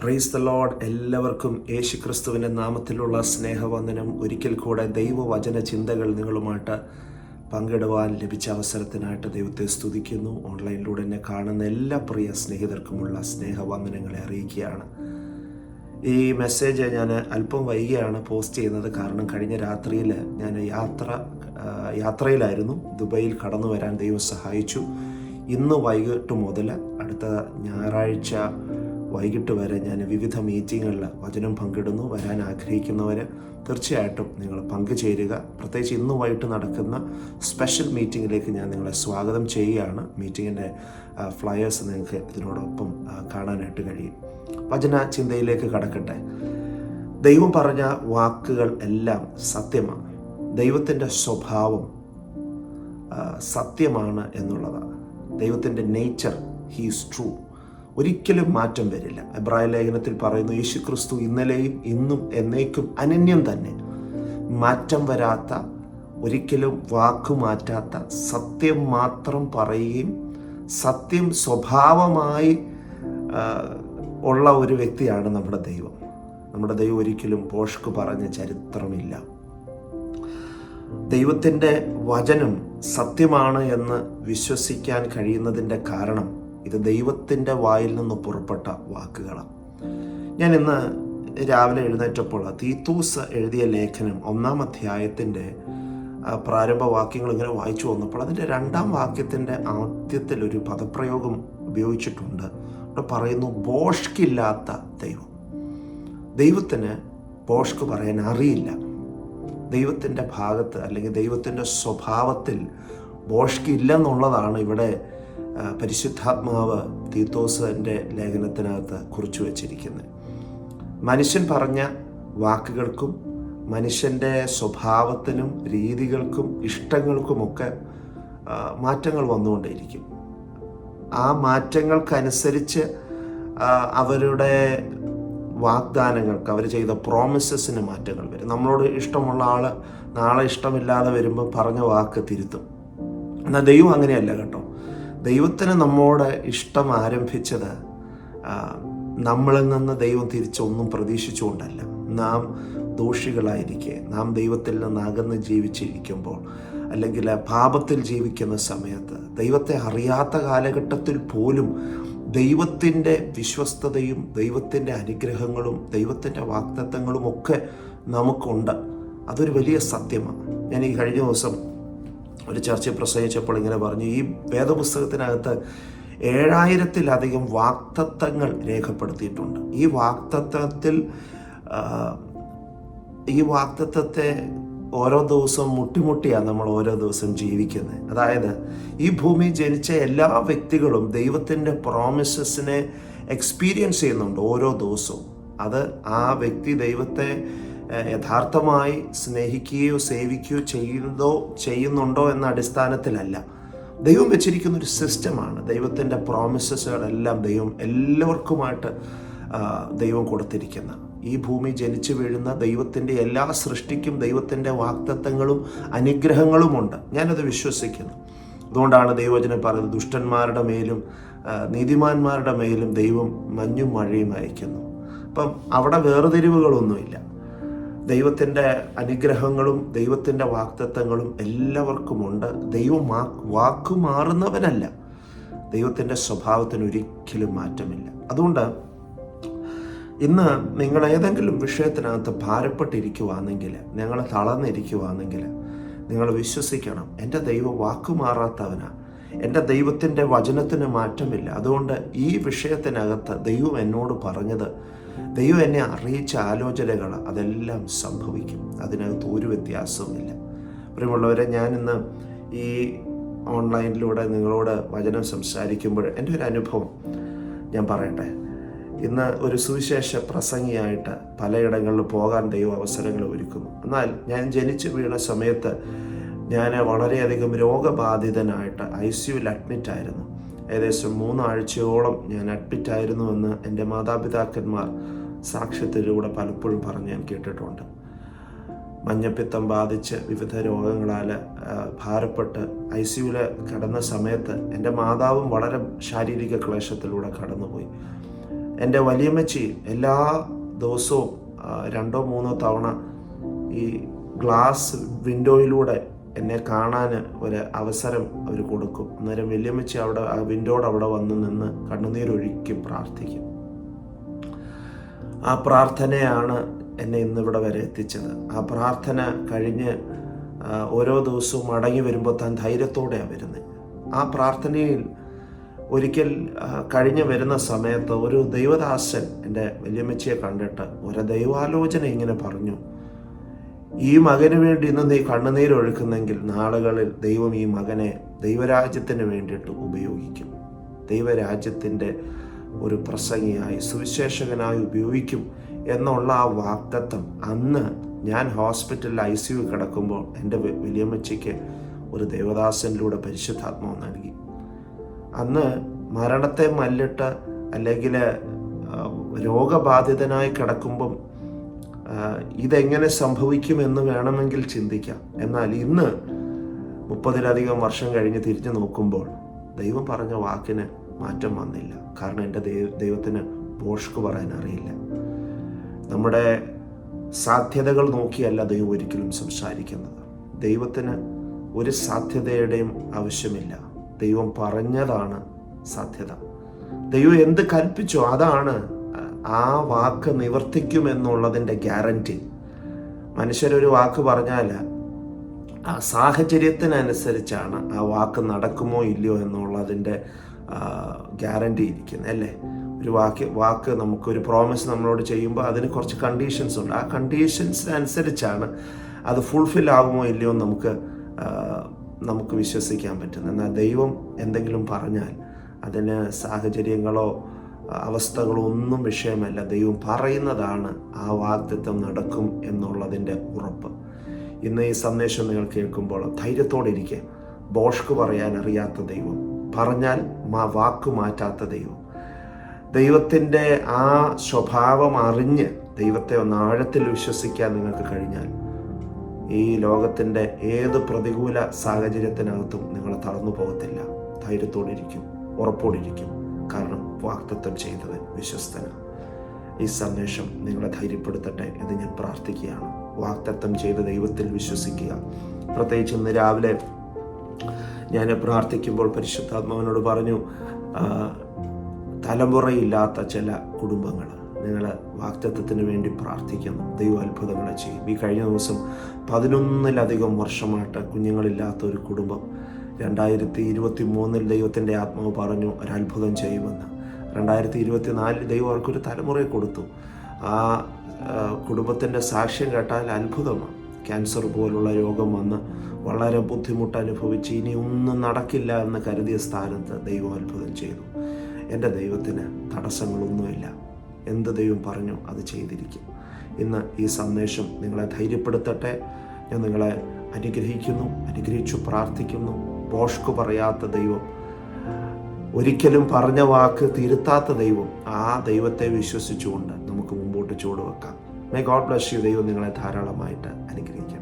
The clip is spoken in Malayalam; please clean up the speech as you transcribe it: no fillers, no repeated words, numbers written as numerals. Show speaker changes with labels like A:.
A: Praise the Lord. എല്ലാവർക്കും യേശുക്രിസ്തുവിൻ്റെ നാമത്തിലുള്ള സ്നേഹവന്ദനം. ഒരിക്കൽ കൂടെ ദൈവവചന ചിന്തകൾ നിങ്ങളുമായിട്ട് പങ്കിടുവാൻ ലഭിച്ച അവസരത്തിനായിട്ട് ദൈവത്തെ സ്തുതിക്കുന്നു. ഓൺലൈനിലൂടെ എന്നെ കാണുന്ന എല്ലാ പ്രിയ സ്നേഹിതർക്കുമുള്ള സ്നേഹവന്ദനങ്ങളെ അറിയിക്കുകയാണ്. ഈ മെസ്സേജ് ഞാൻ അല്പം വൈകിയാണ് പോസ്റ്റ് ചെയ്യുന്നത്. കാരണം കഴിഞ്ഞ രാത്രിയിൽ ഞാൻ യാത്രയിലായിരുന്നു. ദുബൈയിൽ കടന്നു വരാൻ ദൈവം സഹായിച്ചു. ഇന്ന് വൈകിട്ട് മുതൽ അടുത്ത ഞായറാഴ്ച വൈകിട്ട് വരെ ഞാൻ വിവിധ മീറ്റിങ്ങുകളിൽ വചനം പങ്കിടുന്നു. വരാൻ ആഗ്രഹിക്കുന്നവർ തീർച്ചയായിട്ടും നിങ്ങൾ പങ്കുചേരുക. പ്രത്യേകിച്ച് ഇന്ന് വൈകിട്ട് നടക്കുന്ന സ്പെഷ്യൽ മീറ്റിങ്ങിലേക്ക് ഞാൻ നിങ്ങളെ സ്വാഗതം ചെയ്യുകയാണ്. മീറ്റിങ്ങിൻ്റെ ഫ്ലയേഴ്സ് നിങ്ങൾക്ക് ഇതിനോടൊപ്പം കാണാനായിട്ട് കഴിയും. വചന ചിന്തയിലേക്ക് കടക്കട്ടെ. ദൈവം പറഞ്ഞ വാക്കുകൾ എല്ലാം സത്യമാണ്. ദൈവത്തിൻ്റെ സ്വഭാവം സത്യമാണ് എന്നുള്ളതാണ്. ദൈവത്തിൻ്റെ നേച്ചർ ഹീസ് ട്രൂ, ഒരിക്കലും മാറ്റം വരില്ല. എബ്രായ ലേഖനത്തിൽ പറയുന്നു, യേശുക്രിസ്തു ഇന്നലെയും ഇന്നും എന്നേക്കും അനന്യം തന്നെ, മാറ്റം വരാത്ത, ഒരിക്കലും വാക്കുമാറ്റാത്ത, സത്യം മാത്രം പറയുകയും സത്യം സ്വഭാവമായി ഉള്ള ഒരു വ്യക്തിയാണ് നമ്മുടെ ദൈവം. നമ്മുടെ ദൈവം ഒരിക്കലും ഭോഷ്ക് പറഞ്ഞ ചരിത്രമില്ല. ദൈവത്തിൻ്റെ വചനം സത്യമാണ് എന്ന് വിശ്വസിക്കാൻ കഴിയുന്നതിൻ്റെ കാരണം ഇത് ദൈവത്തിൻ്റെ വായിൽ നിന്ന് പുറപ്പെട്ട വാക്കുകളാണ്. ഞാൻ ഇന്ന് രാവിലെ എഴുന്നേറ്റപ്പോൾ തീത്തൂസ് എഴുതിയ ലേഖനം 1-ാം അധ്യായത്തിൻ്റെ പ്രാരംഭ വാക്യങ്ങൾ ഇങ്ങനെ വായിച്ചു വന്നപ്പോൾ അതിൻ്റെ 2-ാം വാക്യത്തിൻ്റെ ആദ്യത്തിൽ ഒരു പദപ്രയോഗം ഉപയോഗിച്ചിട്ടുണ്ട്. അവിടെ പറയുന്നു, ഭോഷ്കില്ലാത്ത ദൈവം. ദൈവത്തിന് ഭോഷ്ക് പറയാൻ അറിയില്ല. ദൈവത്തിൻ്റെ ഭാഗത്ത് അല്ലെങ്കിൽ ദൈവത്തിൻ്റെ സ്വഭാവത്തിൽ ഭോഷ്കില്ലെന്നുള്ളതാണ് ഇവിടെ പരിശുദ്ധാത്മാവ് തീത്തോസിൻ്റെ ലേഖനത്തിനകത്ത് കുറിച്ചു വച്ചിരിക്കുന്നത്. മനുഷ്യൻ പറഞ്ഞ വാക്കുകൾക്കും മനുഷ്യൻ്റെ സ്വഭാവത്തിനും രീതികൾക്കും ഇഷ്ടങ്ങൾക്കുമൊക്കെ മാറ്റങ്ങൾ വന്നുകൊണ്ടേയിരിക്കും. ആ മാറ്റങ്ങൾക്കനുസരിച്ച് അവരുടെ വാഗ്ദാനങ്ങൾക്ക്, അവർ ചെയ്ത പ്രോമിസസിന് മാറ്റങ്ങൾ വരും. നമ്മളോട് ഇഷ്ടമുള്ള ആൾ നാളെ ഇഷ്ടമില്ലാതെ വരുമ്പോൾ പറഞ്ഞ വാക്ക് തിരുത്തും. എന്നാൽ ദൈവം അങ്ങനെയല്ല കേട്ടോ. ദൈവത്തിന് നമ്മോട് ഇഷ്ടം ആരംഭിച്ചത് നമ്മളിൽ നിന്ന് ദൈവം തിരിച്ചൊന്നും പ്രതീക്ഷിച്ചുകൊണ്ടല്ല. നാം ദോഷികളായിരിക്കെ, നാം ദൈവത്തിൽ നിന്ന് അകന്ന് ജീവിച്ചിരിക്കുമ്പോൾ, അല്ലെങ്കിൽ പാപത്തിൽ ജീവിക്കുന്ന സമയത്ത്, ദൈവത്തെ അറിയാത്ത കാലഘട്ടത്തിൽ പോലും ദൈവത്തിൻ്റെ വിശ്വസ്തതയും ദൈവത്തിൻ്റെ അനുഗ്രഹങ്ങളും ദൈവത്തിൻ്റെ വാഗ്ദത്തങ്ങളും ഒക്കെ നമുക്കുണ്ട്. അതൊരു വലിയ സത്യമാണ്. ഞാൻ ഈ കഴിഞ്ഞ ദിവസം ഒരു ചർച്ചയിൽ പ്രസംഗിച്ചപ്പോൾ ഇങ്ങനെ പറഞ്ഞു, ഈ വേദപുസ്തകത്തിനകത്ത് 7000-ത്തിലധികം വാഗ്ദത്തങ്ങൾ രേഖപ്പെടുത്തിയിട്ടുണ്ട്. ഈ വാഗ്ദത്തത്തെ ഓരോ ദിവസവും മുട്ടിമുട്ടിയാണ് നമ്മൾ ഓരോ ദിവസം ജീവിക്കുന്നത്. അതായത് ഈ ഭൂമി ജനിച്ച എല്ലാ വ്യക്തികളും ദൈവത്തിൻ്റെ പ്രോമിസസിനെ എക്സ്പീരിയൻസ് ചെയ്യുന്നുണ്ട് ഓരോ ദിവസവും. അത് ആ വ്യക്തി ദൈവത്തെ യഥാർത്ഥമായി സ്നേഹിക്കുകയോ സേവിക്കുകയോ ചെയ്യുന്നുണ്ടോ എന്ന അടിസ്ഥാനത്തിലല്ല. ദൈവം വെച്ചിരിക്കുന്ന ഒരു സിസ്റ്റമാണ്. ദൈവത്തിൻ്റെ പ്രോമിസസുകളെല്ലാം ദൈവം എല്ലാവർക്കുമായിട്ട് ദൈവം കൊടുത്തിരിക്കുന്ന, ഈ ഭൂമി ജനിച്ചു വീഴുന്ന ദൈവത്തിൻ്റെ എല്ലാ സൃഷ്ടിക്കും ദൈവത്തിൻ്റെ വാഗ്ദത്തങ്ങളും അനുഗ്രഹങ്ങളുമുണ്ട്. ഞാനത് വിശ്വസിക്കുന്നു. അതുകൊണ്ടാണ് ദൈവവചനം പറയുന്നത്, ദുഷ്ടന്മാരുടെ മേലും നീതിമാന്മാരുടെ മേലും ദൈവം മഞ്ഞും മഴയും അയക്കുന്നു. അപ്പം അവിടെ വേർതിരിവുകളൊന്നുമില്ല. ദൈവത്തിൻ്റെ അനുഗ്രഹങ്ങളും ദൈവത്തിൻ്റെ വാഗ്ദത്തങ്ങളും എല്ലാവർക്കുമുണ്ട്. ദൈവം വാക്കു മാറുന്നവനല്ല. ദൈവത്തിൻ്റെ സ്വഭാവത്തിന് ഒരിക്കലും മാറ്റമില്ല. അതുകൊണ്ട് ഇന്ന് നിങ്ങൾ ഏതെങ്കിലും വിഷയത്തിനകത്ത് ഭാരപ്പെട്ടിരിക്കുവാണെങ്കിൽ, നിങ്ങൾ തളർന്നിരിക്കുവാണെങ്കിൽ, നിങ്ങൾ വിശ്വസിക്കണം, എൻ്റെ ദൈവം വാക്കുമാറാത്തവനാണ്. എൻ്റെ ദൈവത്തിൻ്റെ വചനത്തിന് മാറ്റമില്ല. അതുകൊണ്ട് ഈ വിഷയത്തിനകത്ത് ദൈവം എന്നോട് പറഞ്ഞത്, ദൈവം എന്നെ അറിയിച്ച ആലോചനകൾ അതെല്ലാം സംഭവിക്കും. അതിനകത്ത് ഒരു വ്യത്യാസവുമില്ല. പ്രിയമുള്ളവരെ, ഞാനിന്ന് ഈ ഓൺലൈനിലൂടെ നിങ്ങളോട് വചനം സംസാരിക്കുമ്പോൾ എൻ്റെ ഒരു അനുഭവം ഞാൻ പറയട്ടെ. ഇന്ന് ഒരു സുവിശേഷ പ്രസംഗിയായിട്ട് പലയിടങ്ങളിൽ പോകാൻ ദൈവം അവസരങ്ങൾ ഒരുക്കുന്നു. എന്നാൽ ഞാൻ ജനിച്ചു വീണ സമയത്ത് ഞാൻ വളരെയധികം രോഗബാധിതനായിട്ട് ICUവിൽ അഡ്മിറ്റായിരുന്നു. ഏകദേശം 3 ആഴ്ചയോളം ഞാൻ അഡ്മിറ്റായിരുന്നുവെന്ന് എൻ്റെ മാതാപിതാക്കന്മാർ സാക്ഷ്യത്തിലൂടെ പലപ്പോഴും പറഞ്ഞ് ഞാൻ കേട്ടിട്ടുണ്ട്. മഞ്ഞപ്പിത്തം ബാധിച്ച് വിവിധ രോഗങ്ങളാൽ ഭാരപ്പെട്ട് ICUവിൽ കിടന്ന സമയത്ത് എൻ്റെ മാതാവും വളരെ ശാരീരിക ക്ലേശത്തിലൂടെ കടന്നുപോയി. എൻ്റെ വലിയമ്മച്ചി എല്ലാ ദിവസവും 2-3 തവണ ഈ ഗ്ലാസ് വിൻഡോയിലൂടെ എന്നെ കാണാൻ ഒരു അവസരം അവർ കൊടുക്കും. അന്നേരം വലിയമ്മച്ചി അവിടെ ആ വിൻഡോയുടെ അവിടെ വന്ന് നിന്ന് കണ്ണുനീരൊഴുക്കി പ്രാർത്ഥിക്കും. ആ പ്രാർത്ഥനയാണ് എന്നെ ഇന്നിവിടെ വരെ എത്തിച്ചത്. ആ പ്രാർത്ഥന കഴിഞ്ഞ് ഓരോ ദിവസവും മടങ്ങി വരുമ്പോൾ താൻ ധൈര്യത്തോടെയാണ് വരുന്നത്. ആ പ്രാർത്ഥനയിൽ ഒരിക്കൽ കഴിഞ്ഞ് വരുന്ന സമയത്ത് ഒരു ദൈവദാസൻ എൻ്റെ വലിയമ്മച്ചിയെ കണ്ടിട്ട് ഒരു ദൈവാലോചന ഇങ്ങനെ പറഞ്ഞു, ഈ മകന് വേണ്ടി ഇന്ന് നീ കണ്ണുനീരൊഴുക്കുന്നെങ്കിൽ നാളുകളിൽ ദൈവം ഈ മകനെ ദൈവരാജ്യത്തിന് വേണ്ടിയിട്ട് ഉപയോഗിക്കും, ദൈവരാജ്യത്തിൻ്റെ ഒരു പ്രസംഗിയായി സുവിശേഷകനായി ഉപയോഗിക്കും എന്നുള്ള ആ വാഗ്ദത്തം അന്ന് ഞാൻ ഹോസ്പിറ്റലിൽ ICU കിടക്കുമ്പോൾ എൻ്റെ വലിയമ്മച്ചിക്ക് ഒരു ദേവദാസനിലൂടെ പരിശുദ്ധാത്മാവ് നൽകി. അന്ന് മരണത്തെ മല്ലിട്ട് അല്ലെങ്കിൽ രോഗബാധിതനായി കിടക്കുമ്പം ഇതെങ്ങനെ സംഭവിക്കുമെന്ന് വേണമെങ്കിൽ ചിന്തിക്കാം. എന്നാൽ ഇന്ന് 30-ലധികം വർഷം കഴിഞ്ഞ് തിരിഞ്ഞു നോക്കുമ്പോൾ ദൈവം പറഞ്ഞ വാക്കിന് മാറ്റം വന്നില്ല. കാരണം എൻ്റെ ദൈവത്തിന് ഭോഷ്ക് പറയാൻ അറിയില്ല. നമ്മുടെ സാധ്യതകൾ നോക്കിയല്ല ദൈവം ഒരിക്കലും സംസാരിക്കുന്നത്. ദൈവത്തിന് ഒരു സാധ്യതയുടെയും ആവശ്യമില്ല. ദൈവം പറഞ്ഞതാണ് സാധ്യത. ദൈവം എന്ത് കൽപ്പിച്ചോ അതാണ് ആ വാക്ക് നിവർത്തിക്കുമെന്നുള്ളതിൻ്റെ ഗ്യാരണ്ടി. മനുഷ്യരൊരു വാക്ക് പറഞ്ഞാൽ ആ സാഹചര്യത്തിനനുസരിച്ചാണ് ആ വാക്ക് നടക്കുമോ ഇല്ലയോ എന്നുള്ളതിൻ്റെ ഗ്യാരണ്ടി ഇരിക്കുന്നത്, അല്ലേ? ഒരു വാക്ക് നമുക്കൊരു പ്രോമിസ് നമ്മളോട് ചെയ്യുമ്പോൾ അതിന് കുറച്ച് കണ്ടീഷൻസ് ഉണ്ട്. ആ കണ്ടീഷൻസിനനുസരിച്ചാണ് അത് ഫുൾഫിൽ ആകുമോ ഇല്ലയോ നമുക്ക് വിശ്വസിക്കാൻ പറ്റുന്നത്. എന്നാൽ ദൈവം എന്തെങ്കിലും പറഞ്ഞാൽ അതിന് സാഹചര്യങ്ങളോ അവസ്ഥകളോ ഒന്നും വിഷയമല്ല. ദൈവം പറയുന്നതാണ് ആ വാഗ്ദത്തം നടക്കും എന്നുള്ളതിൻ്റെ ഉറപ്പ്. ഇന്ന് ഈ സന്ദേശം നിങ്ങൾ കേൾക്കുമ്പോൾ ധൈര്യത്തോടെ ഇരിക്കുക. ഭോഷ്ക് പറയാൻ അറിയാത്ത ദൈവം, പറഞ്ഞാൽ വാക്ക് മാറ്റാത്ത ദൈവം, ദൈവത്തിൻ്റെ ആ സ്വഭാവം അറിഞ്ഞ് ദൈവത്തെ ഒന്ന് ആഴത്തിൽ വിശ്വസിക്കാൻ നിങ്ങൾക്ക് കഴിഞ്ഞാൽ ഈ ലോകത്തിൻ്റെ ഏത് പ്രതികൂല സാഹചര്യത്തിനകത്തും നിങ്ങൾ തളർന്നു പോകത്തില്ല. ധൈര്യത്തോടിരിക്കും, ഉറപ്പോടിരിക്കും. കാരണം വാഗ്ദത്തം ചെയ്തവൻ വിശ്വസ്തനാണ്. ഈ സന്ദേശം നിങ്ങളെ ധൈര്യപ്പെടുത്തട്ടെ എന്ന് ഞാൻ പ്രാർത്ഥിക്കുകയാണ്. വാഗ്ദത്തം ചെയ്ത ദൈവത്തിൽ വിശ്വസിക്കുക. പ്രത്യേകിച്ച് ഇന്ന് രാവിലെ ഞാൻ പ്രാർത്ഥിക്കുമ്പോൾ പരിശുദ്ധാത്മാവിനോട് പറഞ്ഞു, തലമുറയില്ലാത്ത ചില കുടുംബങ്ങൾ നിങ്ങൾ വാഗ്ദത്തത്തിന് വേണ്ടി പ്രാർത്ഥിക്കുന്നു. ദൈവം അത്ഭുതങ്ങളെ ചെയ്യും. ഈ കഴിഞ്ഞ ദിവസം 11-ലധികം വർഷമായിട്ട് കുഞ്ഞുങ്ങളില്ലാത്ത ഒരു കുടുംബം 2023 ദൈവത്തിൻ്റെ ആത്മാവ് പറഞ്ഞു ഒരത്ഭുതം ചെയ്യുമെന്ന്. 2024 ദൈവം അവർക്കൊരു തലമുറയെ കൊടുത്തു. ആ കുടുംബത്തിൻ്റെ സാക്ഷ്യം കേട്ടാൽ അത്ഭുതമാണ്. ക്യാൻസർ പോലുള്ള രോഗം വന്ന് വളരെ ബുദ്ധിമുട്ട് അനുഭവിച്ച് ഇനി ഒന്നും നടക്കില്ല എന്ന് കരുതിയ സ്ഥാനത്ത് ദൈവം അത്ഭുതം ചെയ്തു. എൻ്റെ ദൈവത്തിന് തടസ്സങ്ങളൊന്നുമില്ല. എന്ത് ദൈവം പറഞ്ഞു അത് ചെയ്തിരിക്കും. ഇന്ന് ഈ സന്ദേശം നിങ്ങളെ ധൈര്യപ്പെടുത്തട്ടെ. ഞാൻ നിങ്ങളെ അനുഗ്രഹിച്ചു പ്രാർത്ഥിക്കുന്നു. ഭോഷ്ക് പറയാത്ത ദൈവം, ഒരിക്കലും പറഞ്ഞ വാക്ക് തിരുത്താത്ത ദൈവം, ആ ദൈവത്തെ വിശ്വസിച്ചുകൊണ്ട് നമുക്ക് മുമ്പോട്ട് ചുവടുവെക്കാം. May God bless you. ദൈവം നിങ്ങളെ ധാരാളമായിട്ട് അനുഗ്രഹിക്കാം.